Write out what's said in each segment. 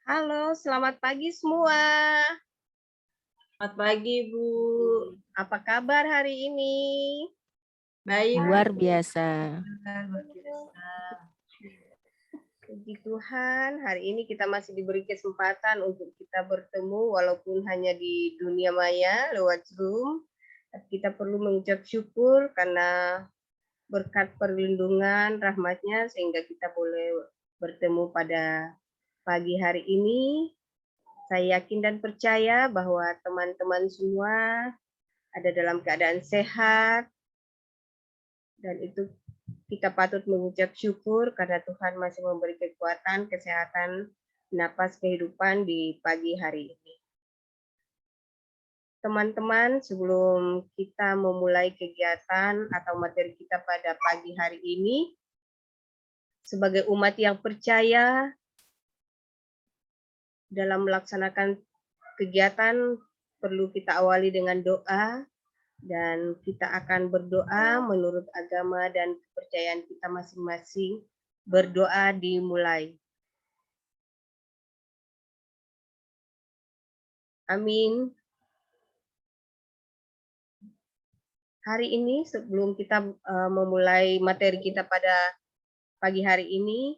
Halo, selamat pagi semua. Selamat pagi, Bu. Apa kabar hari ini? Baik, Luar biasa. luar biasa. Puji Tuhan, hari ini kita masih diberi kesempatan untuk kita bertemu walaupun hanya di dunia maya lewat Zoom. Kita perlu mengucap syukur karena berkat perlindungan rahmatnya sehingga kita boleh bertemu pada pagi hari ini. Saya yakin dan percaya bahwa teman-teman semua ada dalam keadaan sehat, dan itu kita patut mengucap syukur karena Tuhan masih memberi kekuatan, kesehatan, napas kehidupan di pagi hari ini. Teman-teman, sebelum kita memulai kegiatan atau materi kita pada pagi hari ini, sebagai umat yang percaya dalam melaksanakan kegiatan, perlu kita awali dengan doa, dan kita akan berdoa menurut agama dan kepercayaan kita masing-masing. Berdoa dimulai. Amin. Hari ini sebelum kita memulai materi kita pada pagi hari ini,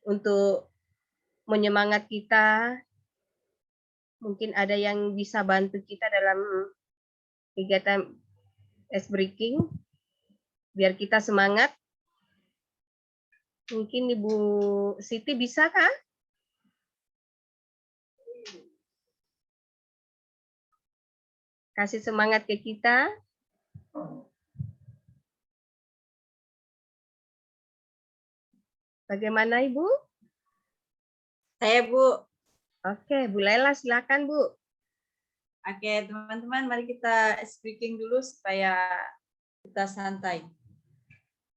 untuk menyemangat kita, mungkin ada yang bisa bantu kita dalam kegiatan ice breaking, biar kita semangat. Mungkin Ibu Siti bisa kah? Kasih semangat ke kita. Bagaimana Ibu? Saya, Bu. Oke, Bu Lela silakan Bu. Oke, teman-teman, mari kita speaking dulu supaya kita santai.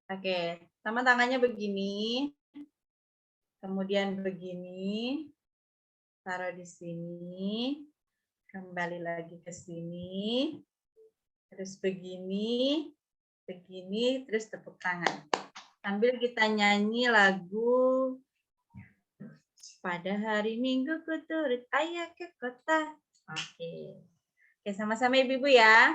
Oke, sama tangannya begini, kemudian begini, taruh di sini, kembali lagi ke sini, terus begini, begini, terus tepuk tangan. Sambil kita nyanyi lagu pada hari Minggu ku turut ayah ke kota. Oke, sama-sama ibu-ibu ya.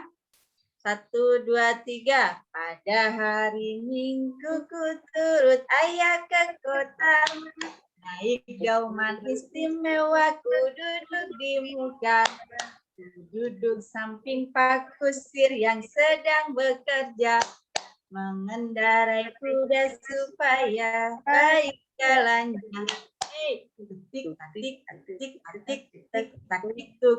1, 2, 3. Pada hari Minggu ku turut ayah ke kota. Naik dauman istimewa ku duduk di muka. Duduk samping Pak Kusir yang sedang bekerja. Mengendarai kuda supaya baik jalannya. Tik tik tik tik tik tak tik tuk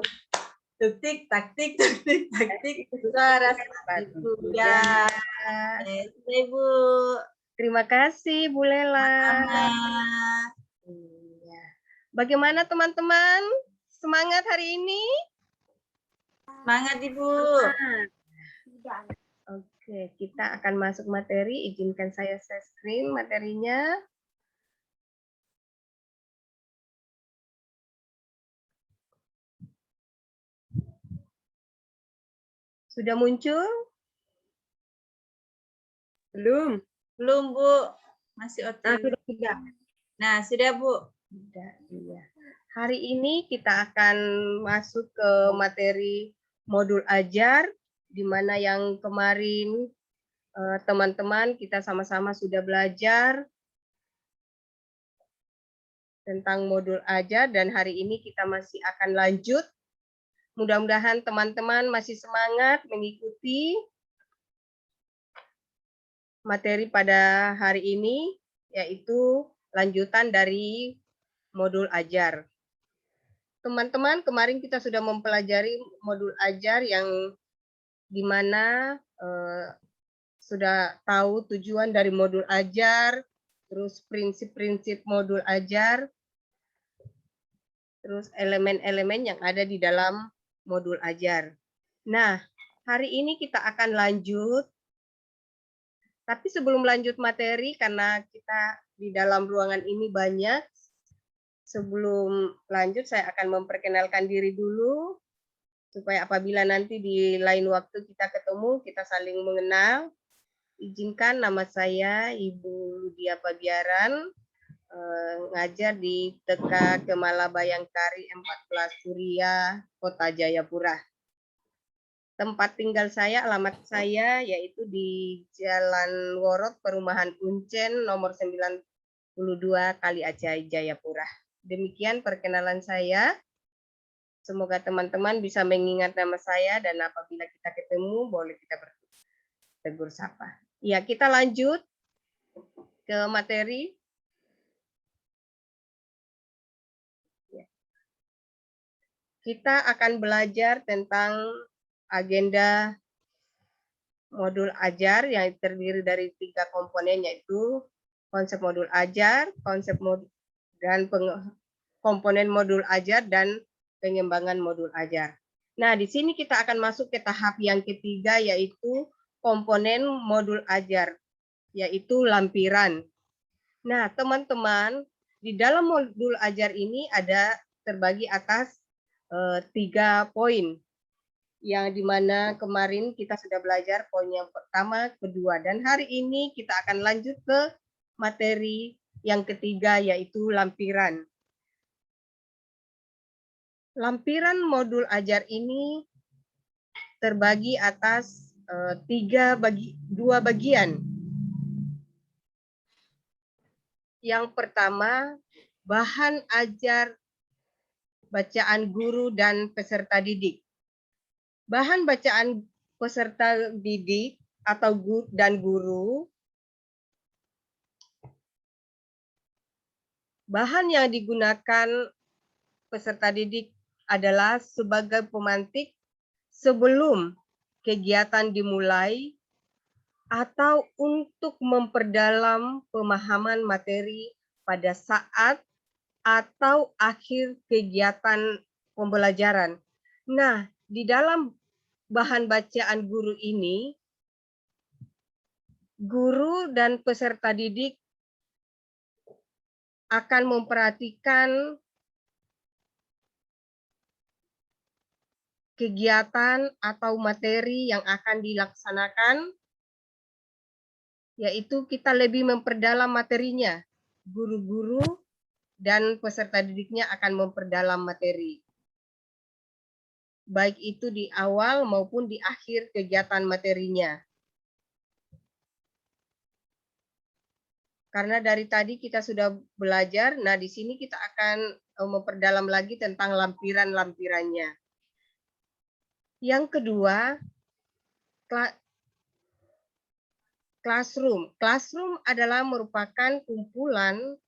tuk tik tak tik tuk tik tak tik suara sepatu kuda. Ibu. Terima kasih Bu Lela. Iya. Bagaimana teman-teman? Semangat hari ini? Semangat Ibu. Oke, kita akan masuk materi. Izinkan saya share screen materinya. Sudah muncul? Belum? Belum Bu, masih OTW. Sudah. Nah, sudah Bu. Sudah, iya. Hari ini kita akan masuk ke materi modul ajar, di mana yang kemarin teman-teman kita sama-sama sudah belajar tentang modul ajar, dan hari ini kita masih akan lanjut. Mudah-mudahan teman-teman masih semangat mengikuti materi pada hari ini, yaitu lanjutan dari modul ajar. Teman-teman, kemarin kita sudah mempelajari modul ajar yang dimana sudah tahu tujuan dari modul ajar, terus prinsip-prinsip modul ajar, terus elemen-elemen yang ada di dalam modul ajar. Nah, hari ini kita akan lanjut, tapi sebelum lanjut materi, karena kita di dalam ruangan ini banyak, sebelum lanjut saya akan memperkenalkan diri dulu, supaya apabila nanti di lain waktu kita ketemu, kita saling mengenal. Izinkan, nama saya Ibu Ludia Pabiaran, ngajar di TK Kemala Bayangkari 14 Surya, Kota Jayapura. Tempat tinggal saya, alamat saya yaitu di Jalan Worot, Perumahan Kuncen, nomor 92 Kali Aceh, Jayapura. Demikian perkenalan saya. Semoga teman-teman bisa mengingat nama saya dan apabila kita ketemu boleh kita bertegur sapa. Ya, kita lanjut ke materi. Kita akan belajar tentang agenda modul ajar yang terdiri dari 3 komponen, yaitu konsep modul ajar, komponen modul ajar, dan pengembangan modul ajar. Nah, di sini kita akan masuk ke tahap yang ketiga, yaitu komponen modul ajar, yaitu lampiran. Nah, teman-teman, di dalam modul ajar ini ada terbagi atas 3 poin, yang dimana kemarin kita sudah belajar poin yang pertama, kedua, dan hari ini kita akan lanjut ke materi yang ketiga, yaitu lampiran. Lampiran modul ajar ini terbagi atas 2 bagian. Yang pertama, bahan ajar bacaan guru dan peserta didik. Bahan bacaan peserta didik atau guru, bahan yang digunakan peserta didik adalah sebagai pemantik sebelum kegiatan dimulai atau untuk memperdalam pemahaman materi pada saat atau akhir kegiatan pembelajaran. Nah, di dalam bahan bacaan guru ini, guru dan peserta didik akan memperhatikan kegiatan atau materi yang akan dilaksanakan, yaitu kita lebih memperdalam materinya. Guru-guru dan peserta didiknya akan memperdalam materi, baik itu di awal maupun di akhir kegiatan materinya. Karena dari tadi kita sudah belajar, nah di sini kita akan memperdalam lagi tentang lampiran-lampirannya. Yang kedua, classroom. Classroom adalah merupakan kumpulan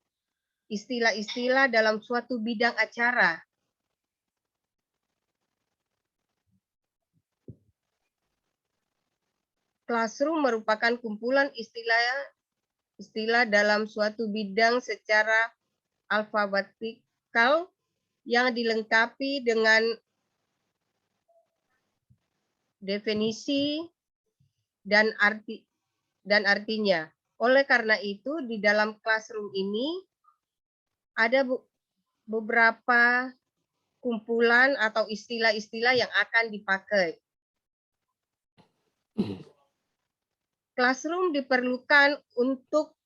istilah-istilah dalam suatu bidang acara. Classroom merupakan kumpulan istilah dalam suatu bidang secara alfabetikal yang dilengkapi dengan definisi dan artinya. Oleh karena itu, di dalam classroom ini ada beberapa kumpulan atau istilah-istilah yang akan dipakai. Classroom diperlukan untuk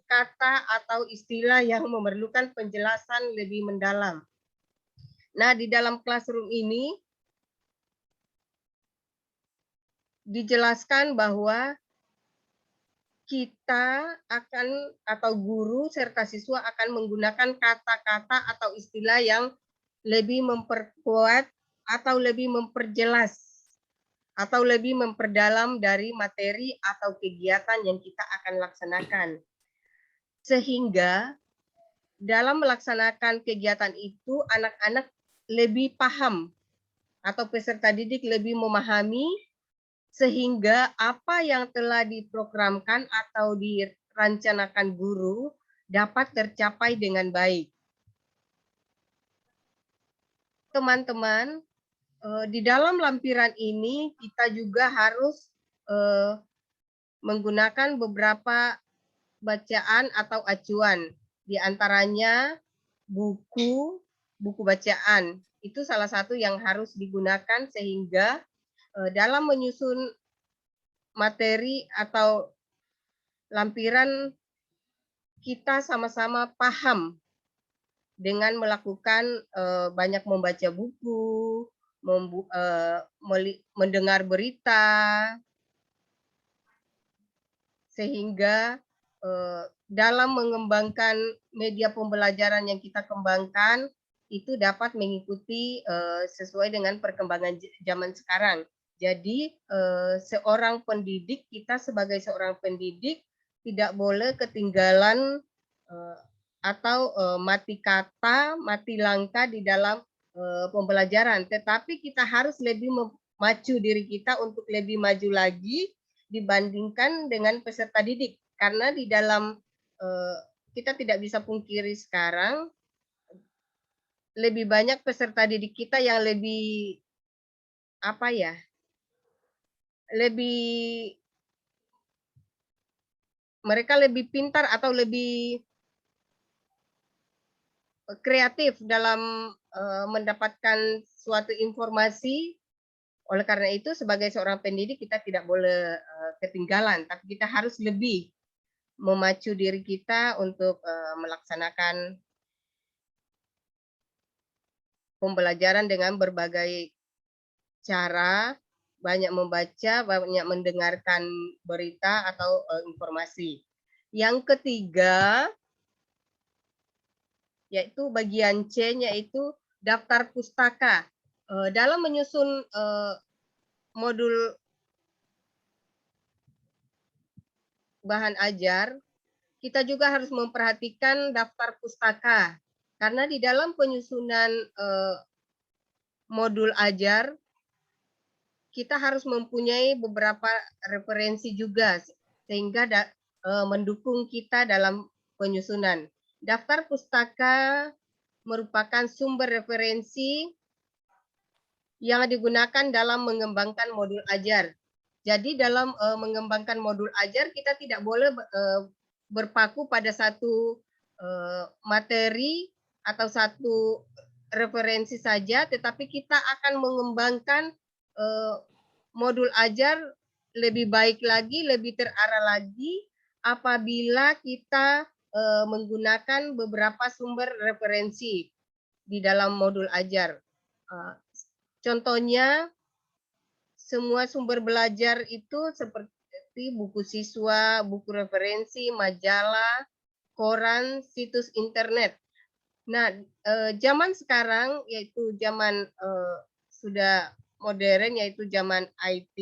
kata atau istilah yang memerlukan penjelasan lebih mendalam. Nah, di dalam classroom ini dijelaskan bahwa kita akan atau guru serta siswa akan menggunakan kata-kata atau istilah yang lebih memperkuat atau lebih memperjelas atau lebih memperdalam dari materi atau kegiatan yang kita akan laksanakan. Sehingga dalam melaksanakan kegiatan itu anak-anak lebih paham atau peserta didik lebih memahami, sehingga apa yang telah diprogramkan atau dirancanakan guru dapat tercapai dengan baik. Teman-teman, di dalam lampiran ini kita juga harus menggunakan beberapa bacaan atau acuan, di antaranya buku bacaan. Itu salah satu yang harus digunakan sehingga dalam menyusun materi atau lampiran kita sama-sama paham dengan melakukan banyak membaca buku, mendengar berita, sehingga dalam mengembangkan media pembelajaran yang kita kembangkan itu dapat mengikuti sesuai dengan perkembangan zaman sekarang. Jadi seorang pendidik, kita sebagai seorang pendidik tidak boleh ketinggalan atau mati kata, mati langkah di dalam pembelajaran. Tetapi kita harus lebih memacu diri kita untuk lebih maju lagi dibandingkan dengan peserta didik. Karena di dalam kita tidak bisa pungkiri sekarang lebih banyak peserta didik kita yang lebih apa ya? Mereka lebih pintar atau lebih kreatif dalam mendapatkan suatu informasi. Oleh karena itu, sebagai seorang pendidik kita tidak boleh ketinggalan, tapi kita harus lebih memacu diri kita untuk melaksanakan pembelajaran dengan berbagai cara, banyak membaca, banyak mendengarkan berita atau informasi. Yang ketiga, yaitu bagian C, yaitu daftar pustaka. Dalam menyusun modul bahan ajar, kita juga harus memperhatikan daftar pustaka. Karena di dalam penyusunan modul ajar, kita harus mempunyai beberapa referensi juga, sehingga mendukung kita dalam penyusunan. Daftar pustaka merupakan sumber referensi yang digunakan dalam mengembangkan modul ajar. Jadi dalam mengembangkan modul ajar kita tidak boleh berpaku pada satu materi atau satu referensi saja, tetapi kita akan mengembangkan modul ajar lebih baik lagi, lebih terarah lagi apabila kita menggunakan beberapa sumber referensi di dalam modul ajar. Contohnya, semua sumber belajar itu seperti buku siswa, buku referensi, majalah, koran, situs internet. Nah, zaman sekarang yaitu zaman sudah modern, yaitu zaman IT,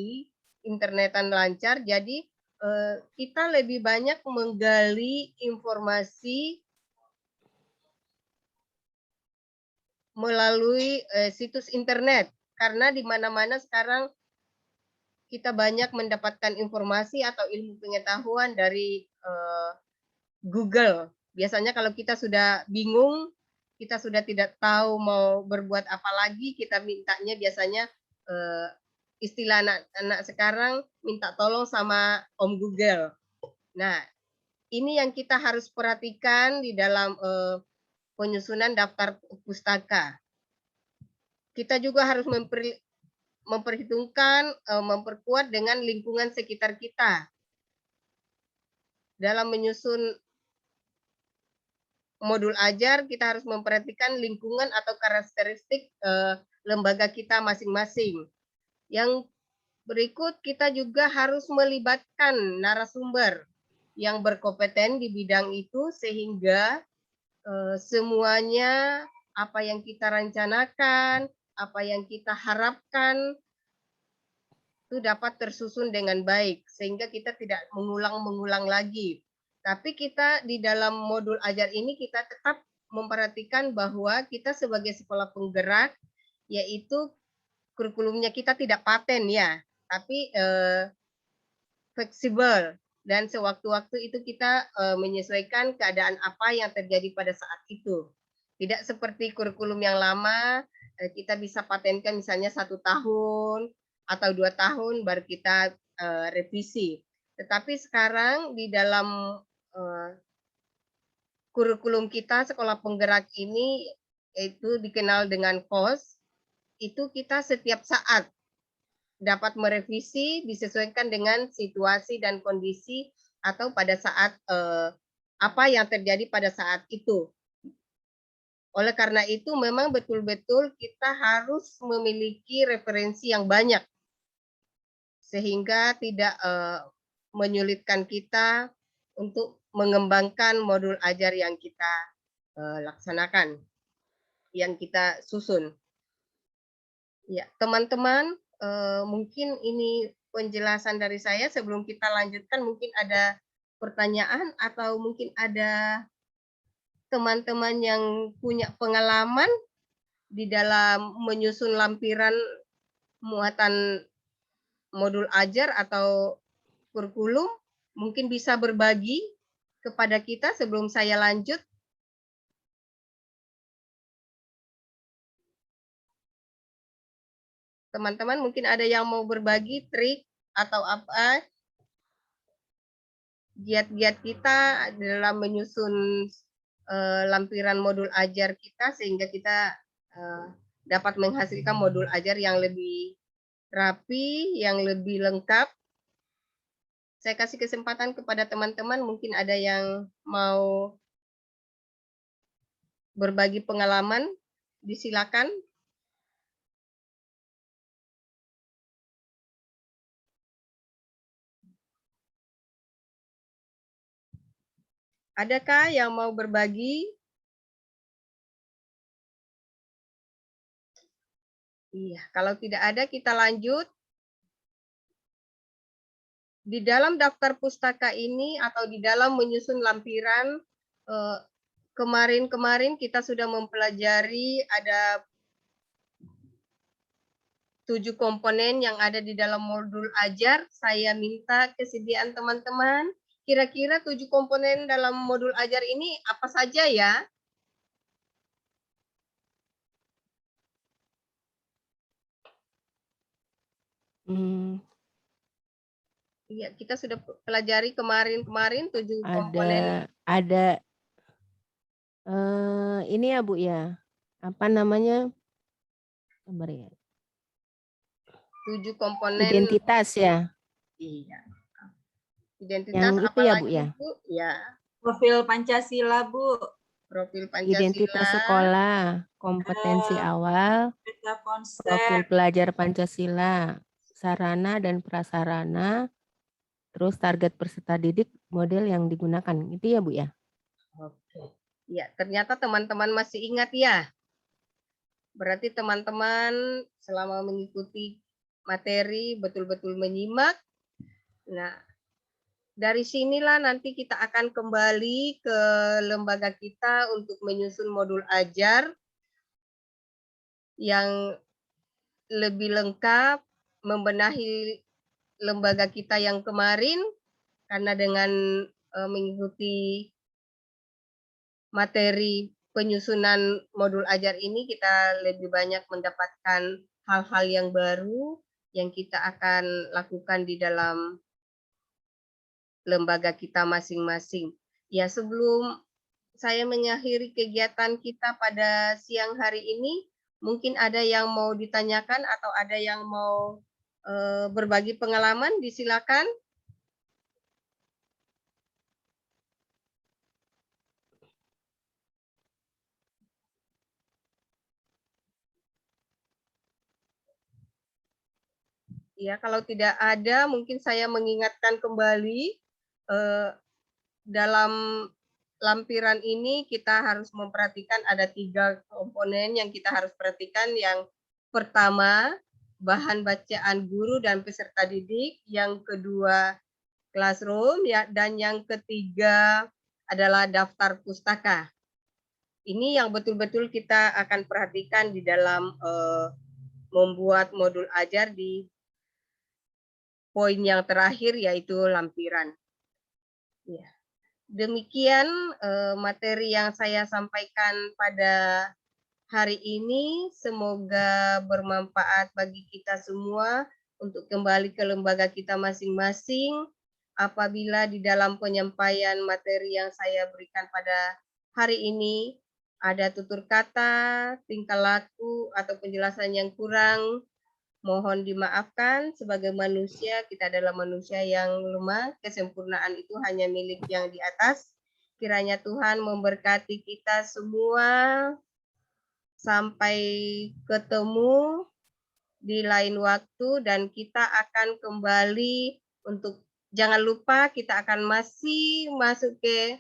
internetan lancar, jadi kita lebih banyak menggali informasi melalui situs internet, karena di mana-mana sekarang kita banyak mendapatkan informasi atau ilmu pengetahuan dari Google. Biasanya kalau kita sudah bingung, kita sudah tidak tahu mau berbuat apa lagi, kita mintanya biasanya istilah anak-anak sekarang minta tolong sama Om Google. Nah, ini yang kita harus perhatikan di dalam penyusunan daftar pustaka. Kita juga harus memperhitungkan, memperkuat dengan lingkungan sekitar kita. Dalam menyusun modul ajar, kita harus memperhatikan lingkungan atau karakteristik lembaga kita masing-masing. Yang berikut, kita juga harus melibatkan narasumber yang berkompeten di bidang itu, sehingga semuanya apa yang kita rencanakan, apa yang kita harapkan, itu dapat tersusun dengan baik, sehingga kita tidak mengulang-mengulang lagi. Tapi kita di dalam modul ajar ini kita tetap memperhatikan bahwa kita sebagai sekolah penggerak, yaitu kurikulumnya kita tidak paten ya, tapi fleksibel, dan sewaktu-waktu itu kita menyesuaikan keadaan apa yang terjadi pada saat itu. Tidak seperti kurikulum yang lama, kita bisa patenkan misalnya 1 tahun atau 2 tahun baru kita revisi. Tetapi sekarang di dalam kurikulum kita sekolah penggerak ini, yaitu dikenal dengan KOS, itu kita setiap saat dapat merevisi disesuaikan dengan situasi dan kondisi atau pada saat apa yang terjadi pada saat itu. Oleh karena itu memang betul-betul kita harus memiliki referensi yang banyak sehingga tidak menyulitkan kita untuk mengembangkan modul ajar yang kita laksanakan, yang kita susun. Ya, teman-teman, mungkin ini penjelasan dari saya. Sebelum kita lanjutkan, mungkin ada pertanyaan atau mungkin ada teman-teman yang punya pengalaman di dalam menyusun lampiran muatan modul ajar atau kurikulum, mungkin bisa berbagi kepada kita sebelum saya lanjut. Teman-teman mungkin ada yang mau berbagi trik atau apa giat-giat kita dalam menyusun lampiran modul ajar kita sehingga kita dapat menghasilkan modul ajar yang lebih rapi, yang lebih lengkap. Saya kasih kesempatan kepada teman-teman, mungkin ada yang mau berbagi pengalaman, disilakan. Adakah yang mau berbagi? Iya, kalau tidak ada kita lanjut. Di dalam daftar pustaka ini atau di dalam menyusun lampiran, kemarin-kemarin kita sudah mempelajari ada 7 komponen yang ada di dalam modul ajar. Saya minta kesediaan teman-teman. Kira-kira 7 komponen dalam modul ajar ini apa saja ya? Iya, kita sudah pelajari kemarin 7 komponen. Ada ini ya Bu ya, apa namanya? Sabar ya. 7 komponen. Identitas ya. Iya. Identitas yang itu ya Bu ya. Bu? Ya. Profil Pancasila Bu. Profil Pancasila. Identitas sekolah, kompetensi awal, konsep, profil pelajar Pancasila, sarana dan prasarana, terus target peserta didik, model yang digunakan. Itu ya Bu ya. Oke. Ya, ternyata teman-teman masih ingat ya. Berarti teman-teman selama mengikuti materi betul-betul menyimak. Nah, dari sinilah nanti kita akan kembali ke lembaga kita untuk menyusun modul ajar yang lebih lengkap, membenahi lembaga kita yang kemarin, karena dengan mengikuti materi penyusunan modul ajar ini kita lebih banyak mendapatkan hal-hal yang baru yang kita akan lakukan di dalam lembaga kita masing-masing. Ya, sebelum saya mengakhiri kegiatan kita pada siang hari ini, mungkin ada yang mau ditanyakan atau ada yang mau berbagi pengalaman, disilakan. Ya, kalau tidak ada, mungkin saya mengingatkan kembali dalam lampiran ini kita harus memperhatikan ada 3 komponen yang kita harus perhatikan. Yang pertama, bahan bacaan guru dan peserta didik. Yang kedua, classroom, ya, dan yang ketiga adalah daftar pustaka. Ini yang betul-betul kita akan perhatikan di dalam membuat modul ajar di poin yang terakhir, yaitu lampiran. Ya. Demikian materi yang saya sampaikan pada hari ini. Semoga bermanfaat bagi kita semua untuk kembali ke lembaga kita masing-masing. Apabila di dalam penyampaian materi yang saya berikan pada hari ini ada tutur kata, tingkah laku, atau penjelasan yang kurang, Mohon dimaafkan, sebagai manusia, kita adalah manusia yang lemah, kesempurnaan itu hanya milik yang di atas. Kiranya Tuhan memberkati kita semua, sampai ketemu di lain waktu, dan kita akan kembali untuk, jangan lupa kita akan masih masuk ke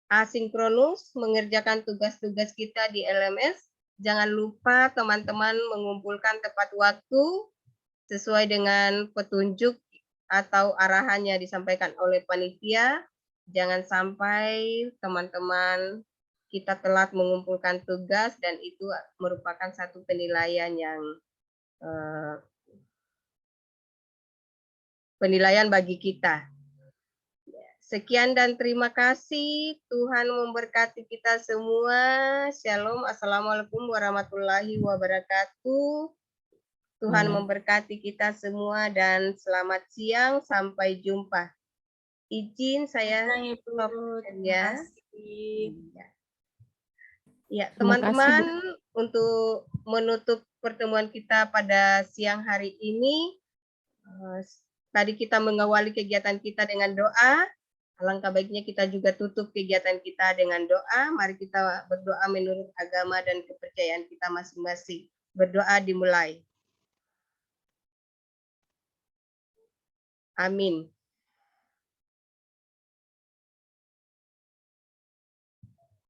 asinkronus, mengerjakan tugas-tugas kita di LMS. Jangan lupa teman-teman mengumpulkan tepat waktu sesuai dengan petunjuk atau arahannya disampaikan oleh panitia. Jangan sampai teman-teman kita telat mengumpulkan tugas dan itu merupakan satu penilaian yang penilaian bagi kita. Sekian dan terima kasih. Tuhan memberkati kita semua. Shalom. Assalamualaikum warahmatullahi wabarakatuh. Tuhan memberkati kita semua dan selamat siang. Sampai jumpa. Izin saya stop ya. Ya, teman-teman, untuk menutup pertemuan kita pada siang hari ini, tadi kita mengawali kegiatan kita dengan doa. Alangkah baiknya kita juga tutup kegiatan kita dengan doa. Mari kita berdoa menurut agama dan kepercayaan kita masing-masing. Berdoa dimulai. Amin.